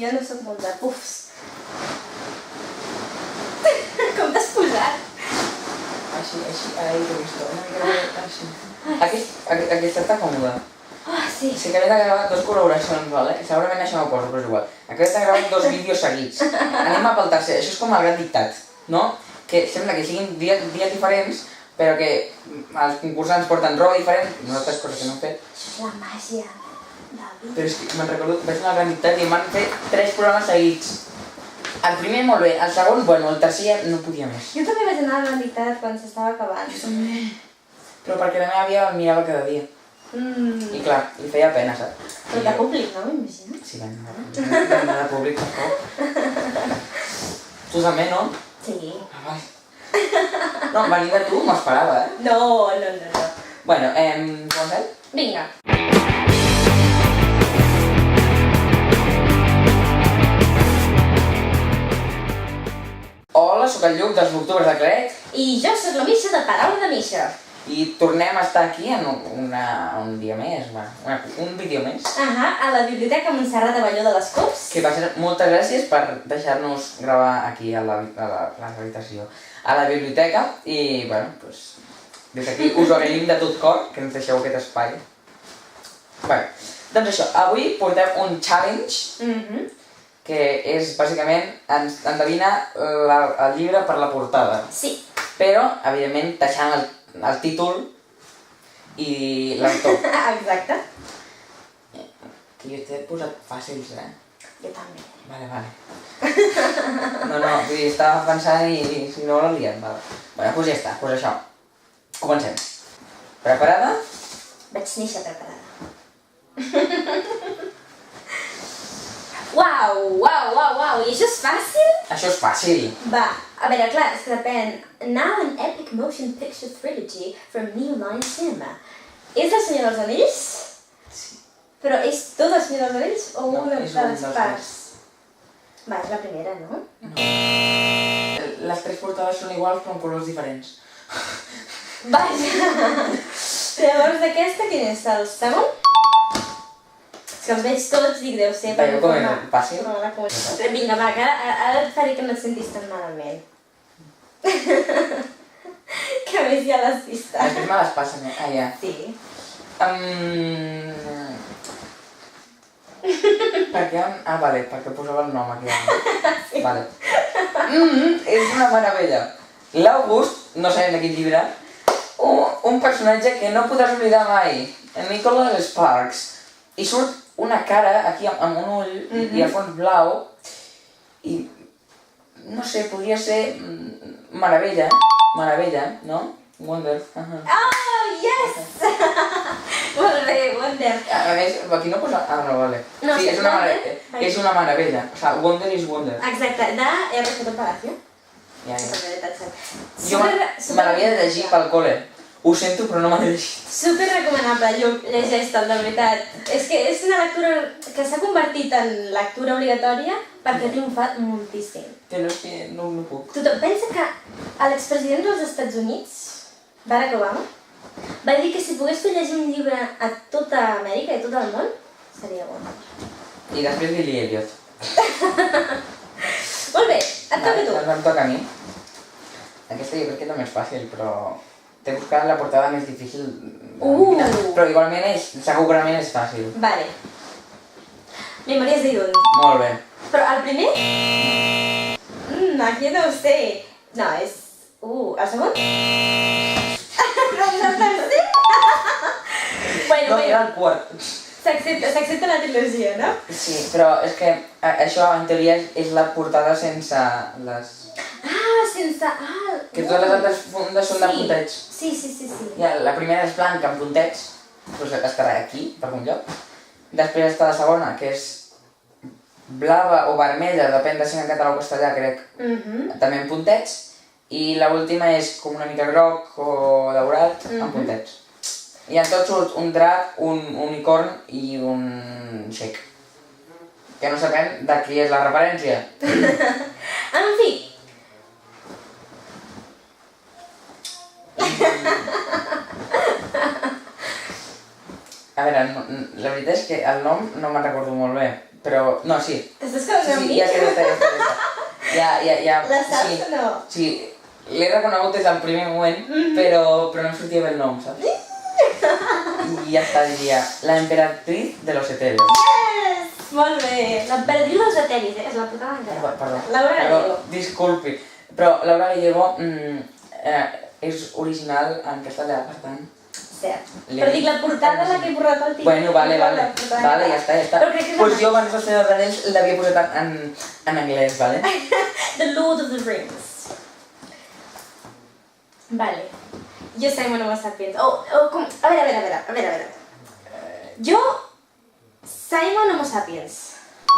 jo no soc molt de pufs. Com t'has posat? Així, ara hi he vist una mica així. Aquesta està còmoda. Sí. Sí que havia de gravar 2 col·laboracions, vale? Segurament això no ho poso, però és igual. Aquest de gravar 2 vídeos seguits. Anem a pel tercer. Això és com el gran dictat, no? Que sembla que siguin dies diferents, però que els concursants porten roba diferent, nosaltres coses que no hem fet. Això és la màgia del vídeo. Però és que me'n recordo, vaig anar al gran dictat i em van fer 3 programes seguits. El primer molt bé, el segon, bueno, el tercer ja no podia més. Jo també vaig anar a la dictat quan s'estava acabant. Jo també. Però perquè la meva àvia el mirava cada dia. I clar, li feia pena, saps? Però de públic, no? M'imagino. Sí, vam anar de públic, tampoc. Tu també, no? Sí. Ah, vale. No, venir de tu m'ho esperava, eh? No. Bueno, comencem? Vinga. Hola, sóc el Lluc dels Booktubers de Claret. I jo soc la Misha de Paraula de Misha. I tornem a estar aquí en un dia més, un vídeo més. A la Biblioteca Montserrat Abelló de les Corts. Que va ser moltes gràcies per deixar-nos gravar aquí a l'habitació, a la biblioteca. I, bueno, doncs, des d'aquí us ho agraïm de tot cor que ens deixeu aquest espai. Bé, doncs això, avui portem un challenge que és, bàsicament, ens endevina el llibre per la portada. Sí. Però, evidentment, deixant el títol i l'autor. Exacte. Que jo t'he posat fàcils, eh? Jo també. Vale. No, vull dir, estava pensant i si no l'he liat, vale. Bueno, doncs ja està, doncs això. Comencem. Preparada? Vaig néixer preparada. Uau, i això és fàcil? Això és fàcil. Va, a veure, clar, és que depèn. Now an epic motion picture trilogy from New Line Cinema. És del Senyor dels Anells? Sí. Però és tot el Senyor dels Anells o No, una és de un les dels parts? Va, és la primera, no? Les 3 portades són iguals però amb colors diferents. Vaja! Llavors d'aquesta, quin és? El segon? És que els veig tots, dic, deu ser per Veieu com és fàcil? Vinga, va, que ara et faré que no et sentis tan malament. Que a més ja l'has vist. Després me les passen, eh? Ah, ja. Sí. Per què? Ah, vale, perquè posava el nom aquí. Sí. Vale. És una meravella. L'August, no sabem de quin llibre, un personatge que no podràs oblidar mai, en Nicholas Sparks. I surt una cara aquí amb un ull i el fons blau i no sé, podria ser meravella, no? Wonder. Oh, yes! Molt bé, Wonder. A més, aquí no posa... Ah, no, vale. No, sí, és una meravella. O sigui, Wonder is Wonder. Exacte, de R.J. Palacio. Ja. Jo me l'havia de llegir pel col·le. Ho sento, però no m'ha llegit. Super recomanable, Lluc, llegeix-te'l, de veritat. És que és una lectura que s'ha convertit en lectura obligatòria perquè ha triomfat moltíssim. Però és que no puc. Tothom pensa que l'expresident dels Estats Units, Barack Obama, va dir que si pogués fer llegir un llibre a tota Amèrica i a tot el món, seria bo. I després Billy Elliot. Molt bé, et toca a tu. Doncs em toca a mi. Aquesta jo crec que també és fàcil, però... T'he buscat la portada més difícil. Però igualment segurament és fàcil. Vale. Memòries de Dune. Molt bé. Però el primer? Aquí no ho sé. No, és... el segon? El tercer? No, era el quart. S'accepta la trilogia, no? Sí, però és que això en teoria és la portada sense les... Sense... Que totes les altres fundes són de puntets. Sí. Ja, la primera és blanca amb puntets, doncs estarà aquí, per algun lloc. Després està la segona, que és blava o vermella, depèn de si en català o castellà, crec, també amb puntets. I l'última és com una mica groc o daurat, amb puntets. I en tot surt un drac, un unicorn i un xec. Que no sabem de qui és la referència. En fi. A veure, la veritat és que el nom no me'n recordo molt bé, Però, no, sí. T'estàs quedant amb mi? Ja està. Ja. La saps o no? Sí, l'he reconegut des del primer moment, però no em sortia bé el nom, saps? I ja està, diria, la emperatriz de los etéreos. Yes! Molt bé. L'emperatriu dels eteris, és la puta encara. Perdó. Laura Gallego. Disculpi, però Laura Gallego és original en castellà, per tant... Cert. Però dic, la portada la que he borrat al títol. Bueno, vale, ja està. Però crec que és Pues jo abans dels Senyor dels Anells l'havia posat en anglès, vale? The Lord of the Rings. Vale. Jo Simon Homo Sapiens. A veure. Jo, Simon Homo Sapiens.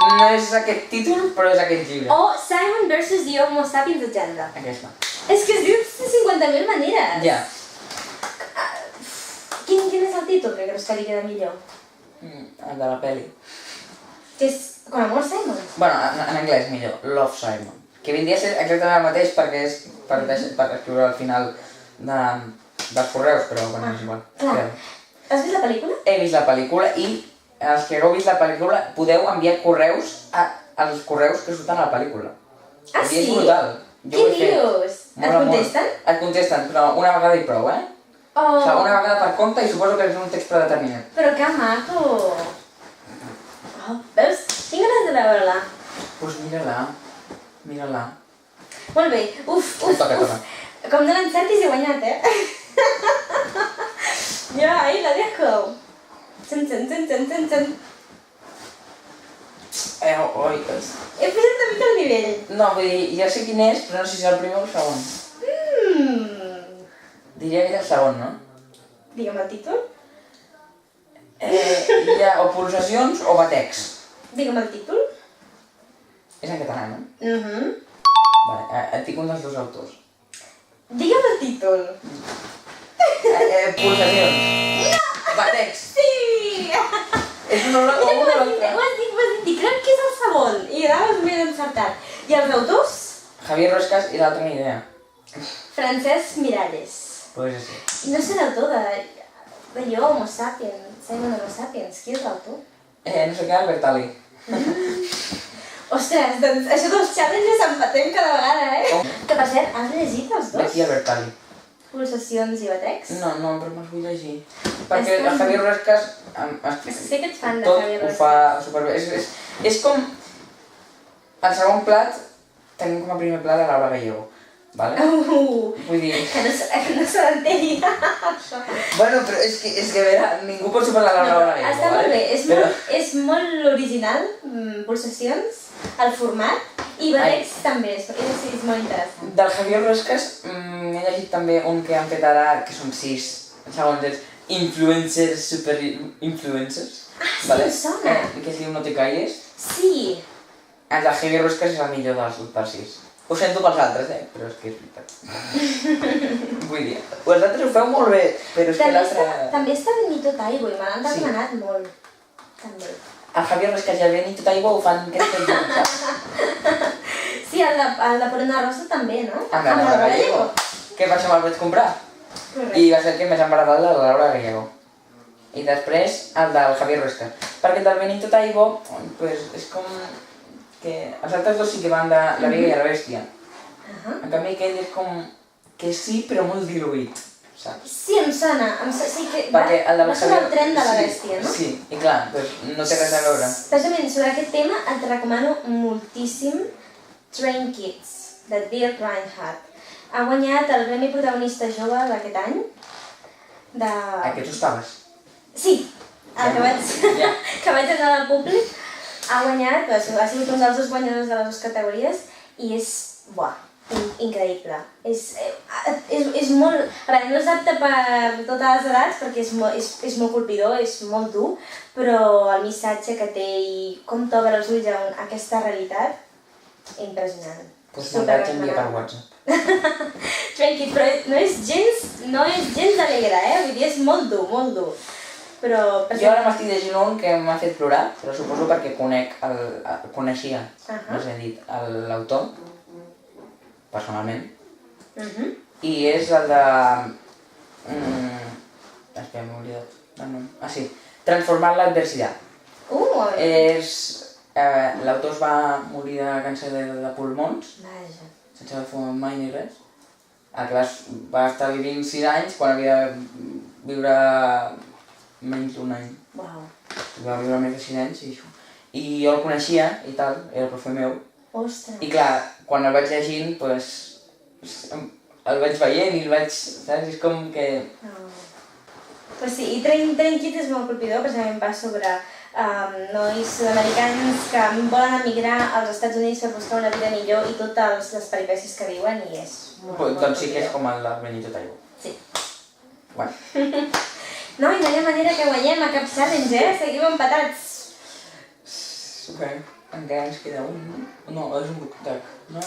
No és aquest títol, però és aquest llibre. O Simon versus the Homo Sapiens Agenda. Aquesta. És que es diu de 50.000 maneres. Ja. Quin és el títol que creus que li queda millor? El de la peli. Que és Con amor, Simon. Bueno, en anglès millor. Love Simon. Que vindria a ser exactament el mateix perquè és per escriure al final dels correus, però bueno, és igual. Clar. Has vist la pel·lícula? He vist la pel·lícula i els que hagueu vist la pel·lícula podeu enviar correus als correus que surten a la pel·lícula. Ah, I sí? és brutal. Què dius? Et contesten? Et contesten, però una vegada i prou, O sigui, una vegada per compte i suposo que és un text predeterminat. Però que maco! Veus? Tinc ganes de veure-la. Doncs mira-la. Molt bé. Uf. Toca. Com no l'encertis he guanyat, Ja, ahí la dejo. Txan. Oi. He pujat una mica el nivell. No, vull dir, ja sé quin és, però no sé si és el primer o el segon. Diria que és el segon, no? Digue'm el títol. Hi ha o pulsacions o batecs. Digue'm el títol. És en català, no? Vale, et dic un dels dos autors. Digue'm el títol. Pulsacions. No! Batecs. Sí! És un o l'altre. Ho has dit, crec que és el segon. I ara us m'he encertat. I els autors? Javier Ruescas i l'altre ni idea. Francesc Miralles. Pues sí. No sé l'autor de Jo, Homo Sapiens, Simon Homo Sapiens. Qui és l'autor? No sé què, Albert Ali. Ostres, doncs això dels challenges empatem cada vegada, Que per cert, has llegit els dos? D'aquí Albert Ali. Pulsacions i batecs? No, però me'ls vull llegir. Perquè el Javier Ruescas... Sé que ets fan de tot Javier ho Ruescas. fa superbé. És com... El segon plat, tenim com a primer plat a Laura Gallego. Vale? Vull dir... Que no se l'entengui, això. Bueno, però és que a veure, ningú pot superar la Laura Gallego, Està molt bé, és molt original, pulsacions, el format, i batecs també, és molt interessant. Del Javier Ruescas m'he llegit també un que han fet ara, que són 6, segons els influencers, super-influencers. Sí, em sona. Que es diu No te calles. Sí. El del Javier Ruescas és el millor dels 6. Ho sento pels altres, però és que és veritat. Vull dir, els altres ho feu molt bé, però és que l'altre... També està Benito Taibo i me l'han recomanat molt. També. El Javier Ruescas i el Benito Taibo ho fan crec que junts, saps? Sí, el de Por una Rosa també, no? Amb la Laura Gallego. Que per això me'l vaig comprar. Correcte. I va ser el que més em va agradar el de la Laura Gallego. I després el del Javier Ruescas. Perquè el del Benito Taibo, pues, és com... que els altres dos sí que van de La Bella i la Bèstia. En canvi aquell és com... que sí, però molt diluït, saps? Sí, em sona. Sí que Perquè el del va sobre el tren de la bèstia, no? Sí, i clar, doncs no té res a veure. Precisament sobre aquest tema et recomano moltíssim Train Kids, de Dirk Reinhardt. Ha guanyat el Premi Protagonista Jove d'aquest any. Aquests ho estaves? Sí, que vaig anar al públic. Ha guanyat, ha sigut un dels dos guanyadors de les dues categories i és, increïble. És molt... A veure, no és apte per totes les edats perquè és molt colpidor, és molt dur, però el missatge que té i com t'obre els ulls a aquesta realitat, impressionant. Doncs me'l vaig enviar per WhatsApp. Tranquil, però no és gens alegre, vull dir, és molt dur. Però... Jo ara m'estic llegint un que m'ha fet plorar, però suposo perquè coneixia, més ben dit, l'autor, personalment. I és el de... Espera, m'he oblidat el nom. Ah, sí. Transformar l'adversitat. És l'autor es va morir de càncer de pulmons, Vaja. sense haver fumat mai ni res. El que va estar vivint 6 anys quan havia de viure menys d'un any. Uau. Va viure més de 6 anys i això. I jo el coneixia i tal, era el profe meu. Ostres. I clar, quan el vaig llegint, doncs, el vaig veient i el vaig, saps? És com que... Pues sí, i Train Kid és molt colpidor, precisament va sobre nois sud-americans que volen emigrar als Estats Units per buscar una vida millor i totes les peripècies que viuen i és molt Doncs sí que és com el Benito Taibo. Sí. Bueno. No, i no hi ha manera que guanyem a cap challenge, Seguim empatats. Bé, encara ens queda un, no? No, és un book-tag, no?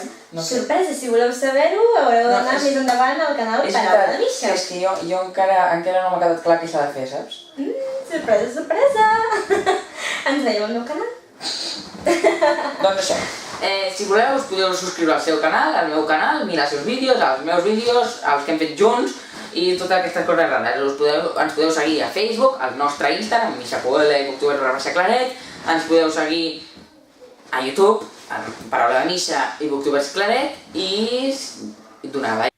Sorpresa, si voleu saber-ho, haureu d'anar més endavant al canal Paraula de Misha. És que jo encara no m'ha quedat clar què s'ha de fer, saps? Sorpresa, sorpresa! Ens veiem al meu canal? Doncs això, si voleu us podeu subscriure al seu canal, al meu canal, mirar els seus vídeos, els meus vídeos, els que hem fet junts i totes aquestes coses rares. Ens podeu seguir a Facebook, al nostre Instagram, mishapoele i booktubers/claret, ens podeu seguir a YouTube, Paraula de Misha i Booktubers Claret i donar like.